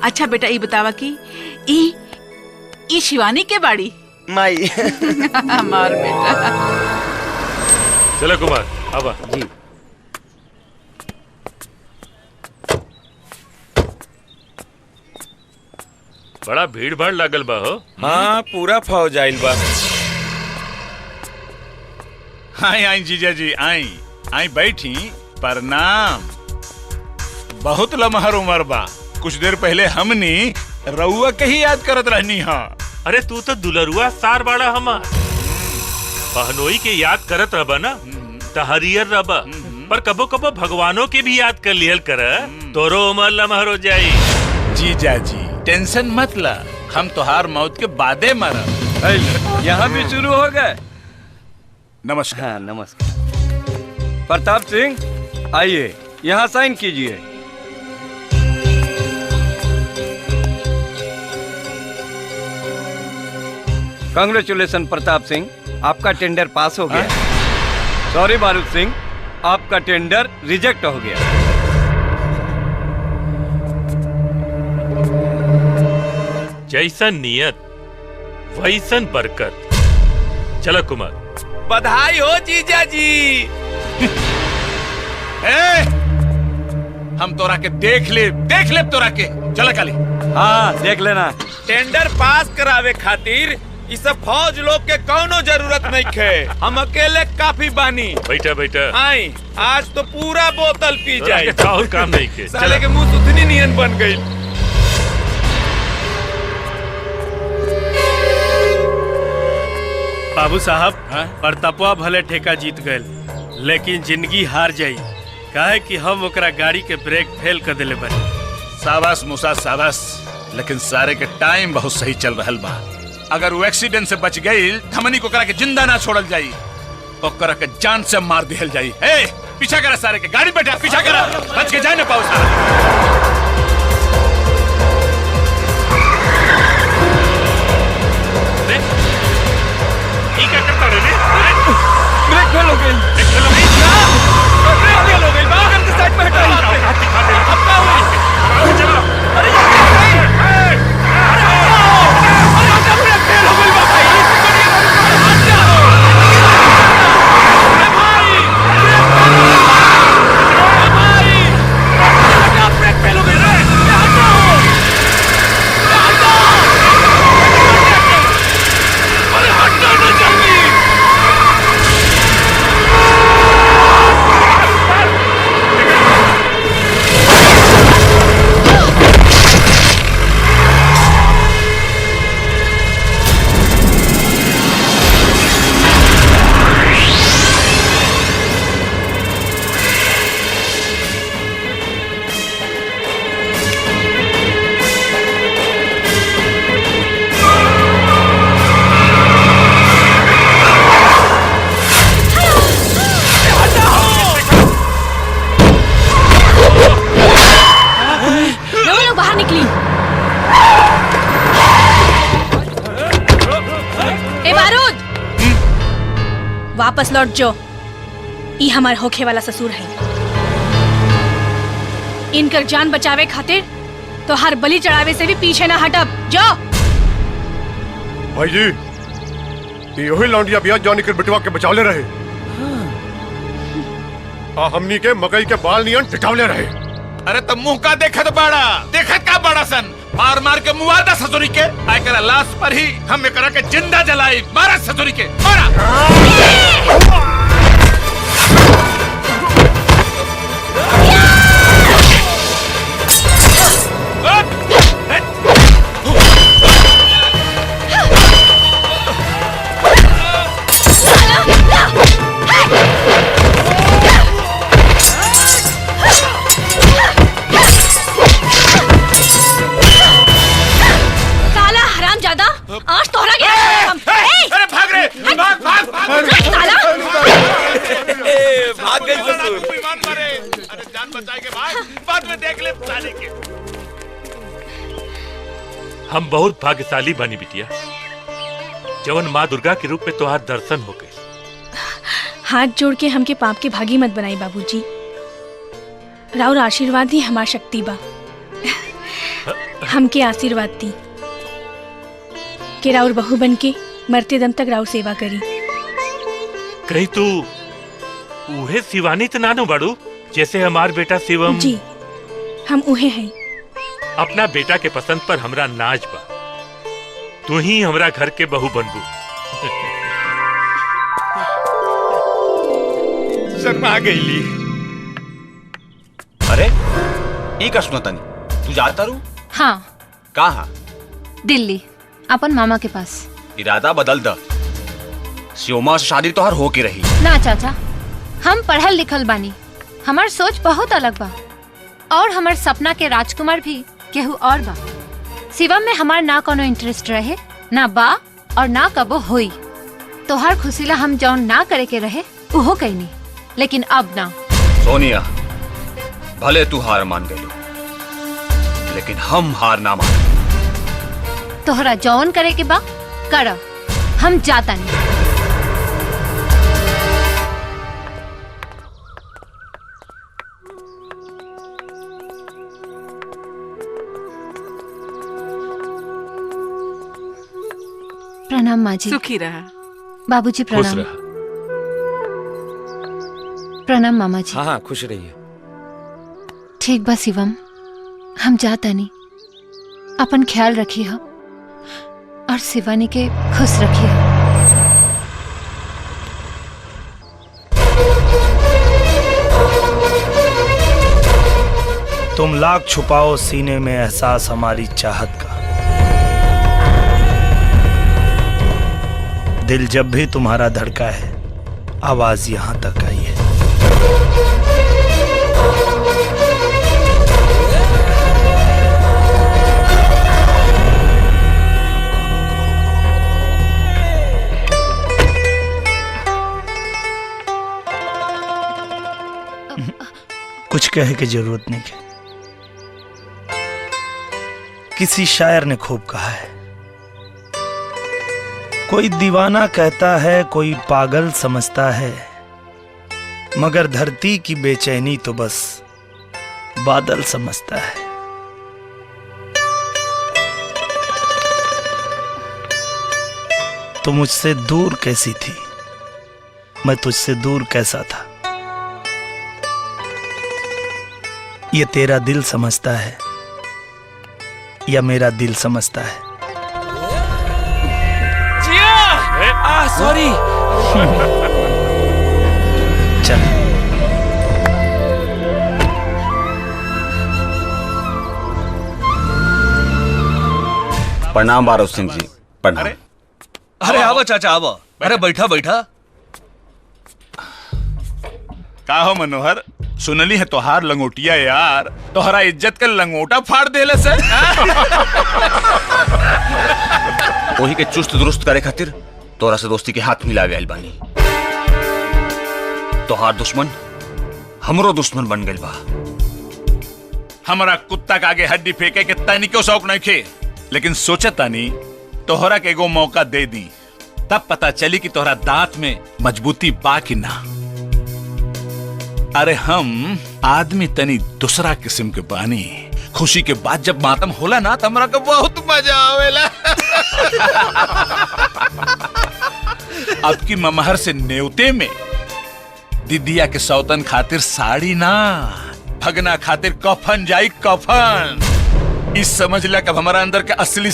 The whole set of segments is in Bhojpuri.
अच्छा बेटा ये बतावा कि ई शिवानी के बाड़ी माई हमार बेटा। चलो कुमार आवा जी। बड़ा भीड़ भाड़ लागल बा हो। हाँ पूरा फौज आइल बा। आई आई जीजा जी आई आई बैठी। प्रणाम। बहुत लमहर उम्र बा। कुछ देर पहले हमनी रउआ के ही याद करत रहनी हा। अरे तू तो दुलरुआ सार बाड़ा हमार। बहनोई के याद करत रबा ना त हरियर रबा, पर कबो कबो भगवानों के भी याद कर लिहल कर, तोरो उम्र लमहर हो जाई। जीजा जी टेंशन मत ला, हम तोहार मौत के बादे मरब। यहाँ भी शुरू हो गए। नमस्कार। हाँ नमस्कार। प्रताप सिंह आइए यहाँ साइन कीजिए। कांग्रेचुलेशन प्रताप सिंह, आपका टेंडर पास हो गया। सॉरी बारूद सिंह, आपका टेंडर रिजेक्ट हो गया। जैसन नियत वैसन बरकत। चलो कुमार। बधाई हो जीजा जी। हम तोरा के देख ले तोरा के। चलो काली। हाँ देख लेना। टेंडर पास करावे खातिर इस फौज लोग के कौनो जरूरत नहीं खे। हम अकेले काफी बानी। बैठा बैठा। आई आज तो पूरा बोतल पी जाए। और काम नहीं के। साले के मुंह सुथनी नियन बन गई। बाबू साहब प्रतापवा भले ठेका जीत गए, लेकिन जिंदगी हार जाई। काहे कि हम ओकरा गाड़ी के ब्रेक फेल कर देले बानी। शाबाश मूसा शाबाश, लेकिन सारे के टाइम बहुत सही चल रहल बा। अगर वो एक्सीडेंट से बच गई हमनी को करा के जिंदा ना छोड़ल जाई, ओकरा के जान से मार दिहल जाई। ए पीछा करा सारे के, गाड़ी बैठा पीछा करा, बच के जाए ना पाओ सारा। क्या करता रे? ब्रेक फेल हो गई। ब्रेक फेल हो गई। बाहर के साइड में हटाओ। अब क्या हुआ? अरे ब्रेक फेल हो गई भाई। ब्रेक फेल हो गई। वापस लौट जो। ई हमार होखे वाला ससुर है। इनकर जान बचावे खातिर तो हर बलि चढ़ावे से भी पीछे ना हटब। जो भाई जी यही लौंडिया बिया जॉनी के बिटवा के बचावले रहे। हमनी के मकई के बाल नियन टिटावले रहे। अरे तो मुंह का देखत का बड़ा सन, मार मार के मुआदा ससुरी के। आय करा लाश पर ही हम एकरा के जिंदा जलाई। मारा ससुरी के मारा। आज तोहरा के अरे भाग रे, भाग भाग भाग साला। भाग गई ससुर। अरे जान बचाए के बाद में देख ले साले के। हम बहुत भाग्यशाली बनी बिटिया, जवन माँ दुर्गा के रूप में तुम्हार दर्शन हो गए। हाथ जोड़ के हमके पाप के भागी मत बनाई बाबूजी। राउर आशीर्वाद ही हमार शक्ति बा। हमके आशीर्वाद दी कि राउर बहू बन के मरते दम तक राउर सेवा करी। कहीं तू उहे शिवानी तो नानो बड़ू जैसे हमार बेटा शिवम। जी हम उहे हैं। अपना बेटा के पसंद पर हमरा नाज बा। तू ही हमरा घर के बहू बनबू। शर्मा गईली। अरे ई का सुना तनी तू जाता रू? हाँ कहाँ? दिल्ली अपन मामा के पास। इरादा बदल द। शिवमा से शादी तो हर हो के रही। ना चाचा, हम पढ़ल लिखल बानी, हमार सोच बहुत अलग बा और हमार सपना के राजकुमार भी केहू और बा। शिवम में हमार ना कोनो इंटरेस्ट रहे ना बा और ना कबो होई। तो हर खुशीला हम जौन ना करे के रहे उहो कईनी, लेकिन अब ना। सोनिया भले तू हार मान गई लेकिन हम हार ना मान। तोहरा जौन करे के बा कर, हम जाता नहीं। प्रणाम माँ जी। सुखी रहा। बाबूजी खुश प्रणाम। रह। प्रणाम मामा जी। हाँ हाँ खुश रहिए। ठीक बा शिवम, हम जाता नहीं। अपन ख्याल रखी हो और शिवानी के खुश रखी हो। तुम लाख छुपाओ सीने में एहसास हमारी चाहत का, दिल जब भी तुम्हारा धड़का है आवाज यहाँ तक आई है। कुछ कहे की जरूरत नहीं है। किसी शायर ने खूब कहा है, कोई दीवाना कहता है कोई पागल समझता है, मगर धरती की बेचैनी तो बस बादल समझता है। तो मुझसे दूर कैसी थी, मैं तुझसे दूर कैसा था, ये तेरा दिल समझता है या मेरा दिल समझता है। सॉरी। चल प्रणाम बारोद सिंह जी। प्रणाम। अरे आवा चाचा आवा। अरे बैठा बैठा। का हो मनोहर, सुनली है तोहार लंगोटिया यार तोहरा इज्जत का लंगोटा फाड़ देले से। वही के चुस्त दुरुस्त करे खातिर तोरा से दोस्ती के हाथ मिला गया बानी। तोहार दुश्मन हमरो दुश्मन बन गइल बा। हमारा कुत्ता के आगे हड्डी फेंके के तनी क्यों शौक नहीं खे, लेकिन सोचा तानी तोहरा के एगो मौका दे दी, तब पता चली कि तोहरा दांत में मजबूती बा कि ना। अरे हम आदमी तनी दूसरा किस्म के बानी। खुशी के बाद जब मातम होला ना, हमरा को बहुत मजा आवेला। अब की ममहर से नेवते में दीदिया के सौतन खातिर साड़ी ना, भगना खातिर कफन जाई कफन। इस समझ ला कब हमारा अंदर के असली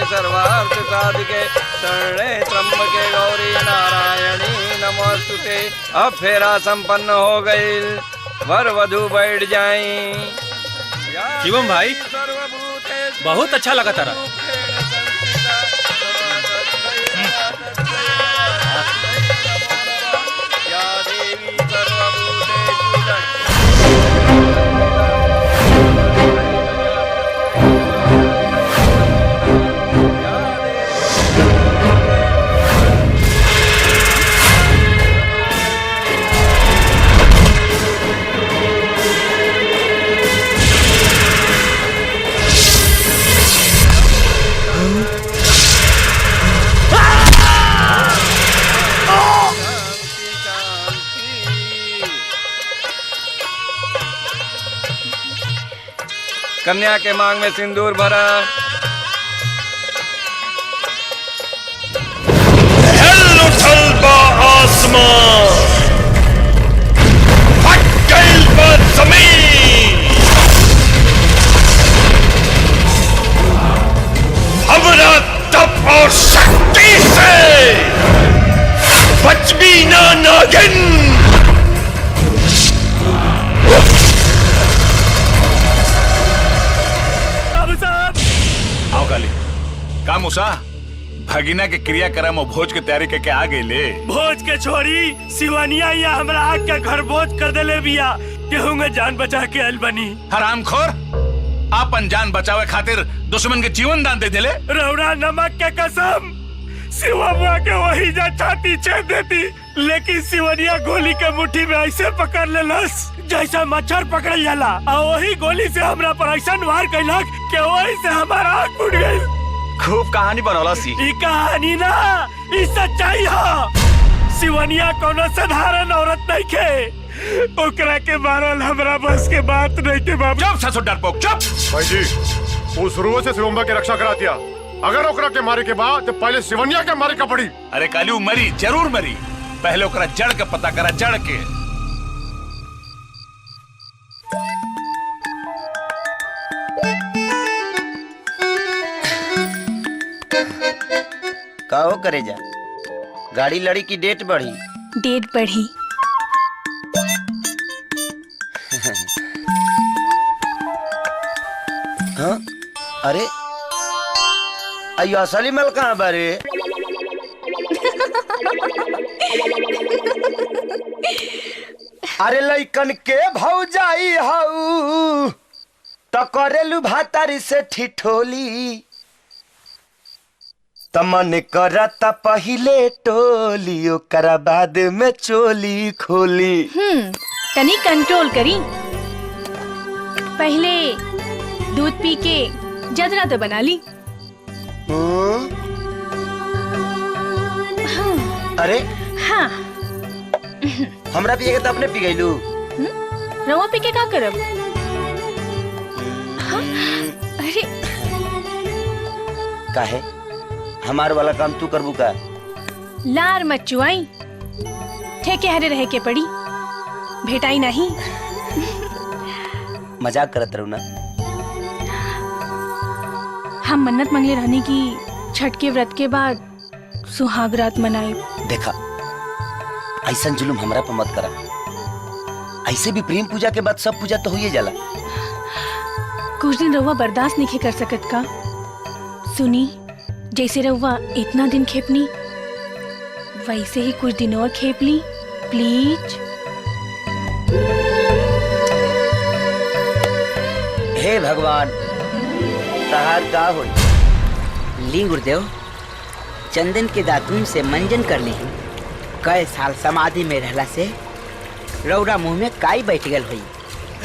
सर्वार्थ साधिके शरणे त्र्यंबके गौरी नारायणी नमोस्तुते। अब फेरा संपन्न हो गई, वर वधु बैठ जाएं। शिवम भाई बहुत अच्छा लगा तारा। कन्या के मांग में सिंदूर भरा। आसमान फट गई जमीन, हमरा तप और शक्ति से बच भी ना नागिन। आओ काली का मूसा भगिना के क्रियाक्रम और भोज के तैयारी करके आ गई ले। भोज के छोड़ी सिवानिया या हमरा आग के घर भोज कर देले बिया। केहूंगे जान बचा के आइल बनी। हरामखोर आपन जान बचावे खातिर दुश्मन के जीवन दान दे देले। रौड़ा नमक के कसम सिवा बुआ के वही जा छाती छेद देती, लेकिन सिवनिया गोली के मुट्ठी में ऐसे पकड़ लेलस जैसा मच्छर पकड़ जाला और वही गोली से हमरा पर ऐसा वार कैलक कि वही से हमारा आँख फूट गई। खूब कहानी बनौला सी। ई कहानी ना, ई सच्चाई है। सिवनिया कोनो साधारण औरत नहीं के, ओकरा के मारल हमरा बस के बात नहीं के बाबू। चुप ससुर डरपोक चुप। भाई जी वो शुरू से शिवम्बा की रक्षा करा दिया। अगर ओकरा के मारे के बाद तो पहले सिवनिया के मारे का पड़ी। अरे काली मरी जरूर मरी, पहले ओकरा जड़ के पता करा, जड़ के। का हो करे जा, गाड़ी लड़ी की डेट बढ़ी? डेट बढ़ी। हाँ? अरे अयो असली मल कहाँ बारे? अरे लइकन के भौजाई हाउ तो करेलू भातारी से ठिठोली, तमन करता पहिले टोली ओकरा बाद में चोली खोली। तनी कंट्रोल करी। पहले दूध पी के जदरा तो बना ली। अरे हाँ हमरा पिए के तो अपने पी गईलू। रवा पी के का करब? हाँ? अरे काहे हमार वाला काम तू करबू का? लार मत चुआई, ठेके हरे रहे के पड़ी, भेटाई नहीं। मजाक करत रहू ना। हम मन्नत मांगले रहने की छठ के व्रत के बाद सुहाग रात मनाए। देखा ऐसा जुलुम हमरा पर मत करा। ऐसे भी प्रेम पूजा के बाद सब पूजा तो हो ही जाला। कुछ दिन रहुआ बर्दाश्त नहीं कर सकत का? सुनी, जैसे रहुआ इतना दिन खेपनी वैसे ही कुछ दिन और खेप ली प्लीज। हे भगवान तहार का होई? ली गुरुदेव, चंदन के दातुन से मंजन कर ली। कई साल समाधि में रहला से रौरा मुंह में काई बैठ गल हुई।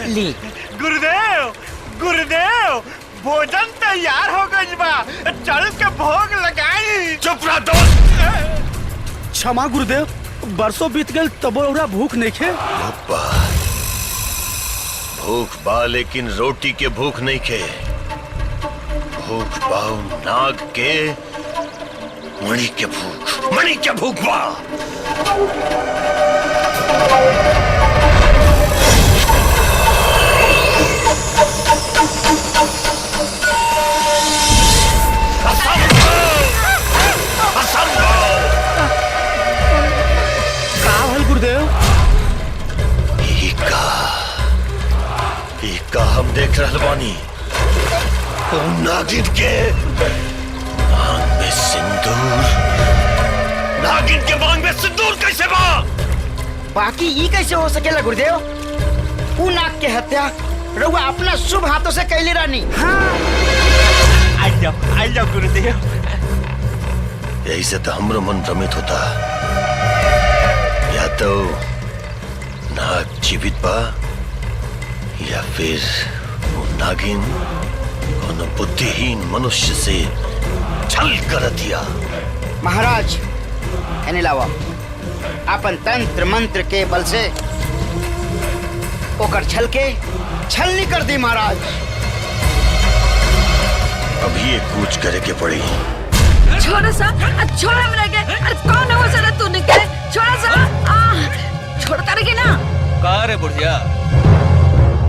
ली गुरुदेव, गुरुदेव भोजन तैयार हो गई बा, चल के भोग लगाई। चुप रह दोस्त। क्षमा गुरुदेव, बरसों बीत गए तबो रौरा भूख नहीं खे। भूख बा लेकिन रोटी के भूख नहीं खे। भूख बाऊ नाग के मणि के भूख, मणि के भूख बा। गुरुदेव का हम देख रहे बानी, नागिन के मांग में सिंदूर। नागिन के मांग में सिंदूर कैसे बा? बाकी ये कैसे हो सकेला गुरुदेव? उ नाग के हत्या रउआ अपना शुभ हाथों से कैली रानी। हाँ। आई जाओ गुरुदेव। यही से तो हमरो मन भ्रमित होता। या तो नाग जीवित बा या फिर वो नागिन उन बुद्धिहीन मनुष्य से छल कर दिया। महाराज एने लावा अपन तंत्र मंत्र के बल से ओकर छल के छलनी कर दी महाराज। अभी एक कूच करे के पड़ी। छोड़ा सा, छोड़ा हमरा के। अरे कौन हो साला तू निकले? छोड़ा सा, छोड़ता रही ना। का रे बुढ़िया,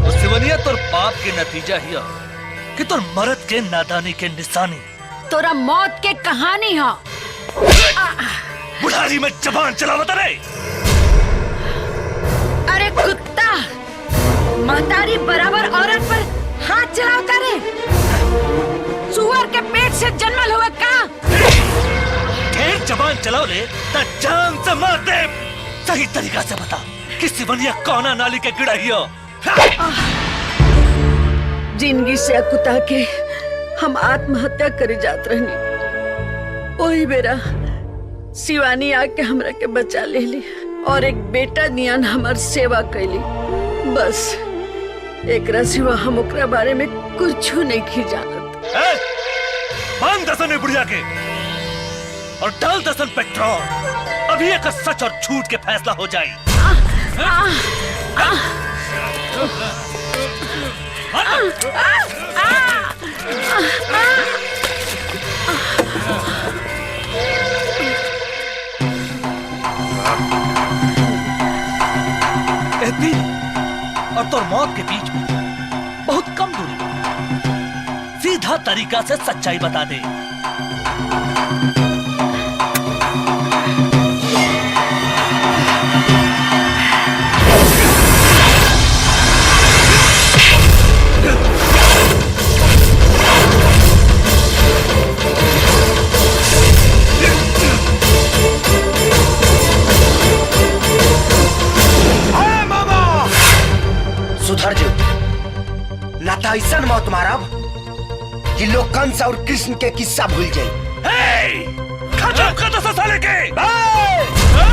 उस सिवनिया तोर पाप के नतीजा ही कि तोर मरद के नादानी के निशानी। तोरा मौत के कहानी हो। बुढ़ारी में जबान चलावता रे। अरे कुत्ता, महतारी बराबर औरत पर हाथ चलावता रे। सुअर के पेट से जन्मल हुआ का? ढेर जबान चलाओ रे ता जान से मार दे। सही तरीका से बता कि सिवनिया कौना नाली के गिड़ा ही हो। जिंदगी से अकुता के हम आत्महत्या करे जात रहनी। वही बेरा शिवानी आके हमरा के बचा ले ली और एक बेटा नियन हमार सेवा कैली। बस एकरा सिवा हम ओकरा बारे में कुछ नहीं की जानत। बांध दसन बुढ़िया के और डाल दसन पेट्रोल। अभी एक सच और झूठ के फैसला हो जाए। और तोर मौत के बीच में बहुत कम दूरी पर सीधा तरीका से सच्चाई बता दे। सुधर जो, ना तो ऐसा मौत मारब कि लोग कंस और कृष्ण के किस्सा भूल जाए। खत्म कर दो साले के।